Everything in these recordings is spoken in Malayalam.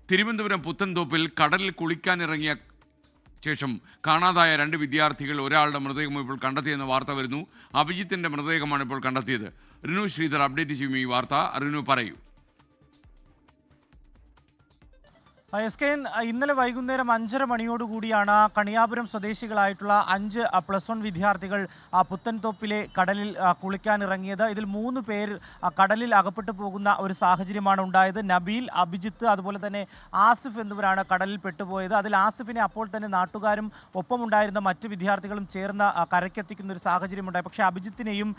തിരുവനന്തപുരം പുത്തൻതോപ്പിൽ കടലിൽ കുളിക്കാനിറങ്ങിയ ശേഷം കാണാതായ 2 വിദ്യാർത്ഥികൾ ഒരാളുടെ മൃതദേഹം ഇപ്പോൾ കണ്ടെത്തിയെന്ന വാർത്ത വരുന്നു. അഭിജിത്തിന്റെ മൃതദേഹമാണ് ഇപ്പോൾ കണ്ടെത്തിയത്. റിനു ശ്രീധർ അപ്ഡേറ്റ് ചെയ്യും ഈ വാർത്ത. റിനു പറയൂ. SKN ഇന്നലെ വൈകുന്നേരം 5:30 മണിയോടുകൂടിയാണ് കണിയാപുരം സ്വദേശികളായിട്ടുള്ള 5 +1 വിദ്യാർത്ഥികൾ പുത്തൻതോപ്പിലെ കടലിൽ കുളിക്കാനിറങ്ങിയത്. ഇതിൽ 3 പേർ കടലിൽ അകപ്പെട്ടു പോകുന്ന ഒരു സാഹചര്യമാണ് ഉണ്ടായത്. നബീൽ, അഭിജിത്ത്, അതുപോലെ തന്നെ ആസിഫ് എന്നിവരാണ് കടലിൽ പെട്ടുപോയത്. അതിൽ ആസിഫിനെ അപ്പോൾ തന്നെ നാട്ടുകാരും ഒപ്പമുണ്ടായിരുന്ന മറ്റ് വിദ്യാർത്ഥികളും ചേർന്ന് കരയ്ക്കെത്തിക്കുന്ന ഒരു സാഹചര്യമുണ്ടായി. പക്ഷേ അഭിജിത്തിനെയും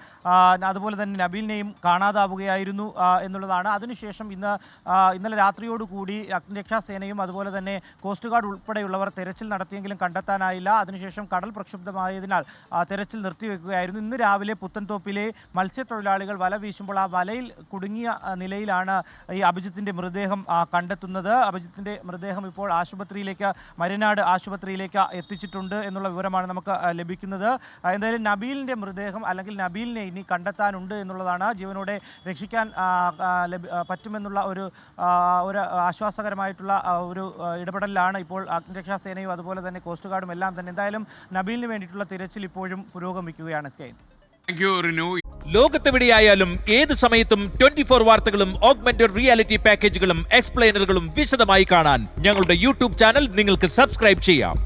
അതുപോലെ തന്നെ നബീലിനെയും കാണാതാവുകയായിരുന്നു എന്നുള്ളതാണ്. അതിനുശേഷം ഇന്നലെ രാത്രിയോടുകൂടി അഗ്നിരക്ഷാ അതുപോലെ തന്നെ കോസ്റ്റ് ഗാർഡ് ഉൾപ്പെടെയുള്ളവർ തെരച്ചിൽ നടത്തിയെങ്കിലും കണ്ടെത്താനായില്ല. അതിനുശേഷം കടൽ പ്രക്ഷുബ്ധമായതിനാൽ തെരച്ചിൽ നിർത്തിവെക്കുകയായിരുന്നു. ഇന്ന് രാവിലെ പുത്തൻതോപ്പിലെ മത്സ്യത്തൊഴിലാളികൾ വല വീശുമ്പോൾ ആ വലയിൽ കുടുങ്ങിയ നിലയിലാണ് ഈ അഭിജിത്തിന്റെ മൃതദേഹം കണ്ടെത്തുന്നത്. അഭിജിത്തിന്റെ മൃതദേഹം ഇപ്പോൾ മരനാട് ആശുപത്രിയിലേക്ക് എത്തിച്ചിട്ടുണ്ട് എന്നുള്ള വിവരമാണ് നമുക്ക് ലഭിക്കുന്നത്. എന്തായാലും നബീലിന്റെ മൃതദേഹം അല്ലെങ്കിൽ നബീലിനെ ഇനി കണ്ടെത്താനുണ്ട് എന്നുള്ളതാണ്. ജീവനോടെ രക്ഷിക്കാൻ പറ്റുമെന്നുള്ള ഒരു ആശ്വാസകരമായിട്ടുള്ള ഒരു ഇടപെടലാണ് ഇപ്പോൾ അഗ്നിരക്ഷാ സേനയും അതുപോലെ തന്നെ കോസ്റ്റ് ഗാർഡും എല്ലാം തന്നെ. എന്തായാലും നബീലിന് വേണ്ടിയിട്ടുള്ള തിരച്ചിൽ ഇപ്പോഴും പുരോഗമിക്കുകയാണ്. ലോകത്തെവിടെയായാലും ഏത് സമയത്തും 24 വാർത്തകളും ഓഗ്മെന്റഡ് റിയാലിറ്റി പാക്കേജുകളും എക്സ്പ്ലെയിനറുകളും വിശദമായി കാണാൻ ഞങ്ങളുടെ യൂട്യൂബ് ചാനൽ നിങ്ങൾക്ക് സബ്സ്ക്രൈബ് ചെയ്യാം.